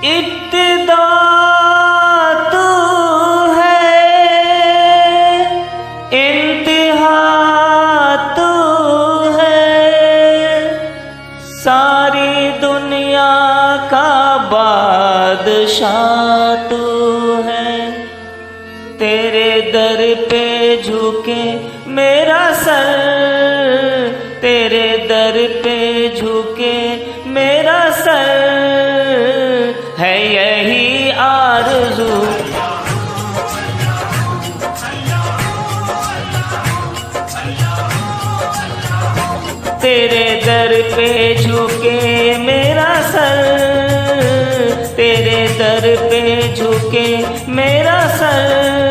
इब्तिदा तू है, इंतहा तू है, सारी दुनिया का बादशाह तू है। तेरे दर पे झुके मेरा सर, तेरे दर पे झुके मेरा सर, है यही आरज़ू। तेरे दर पे झुके मेरा सर, तेरे दर पे झुके मेरा सर,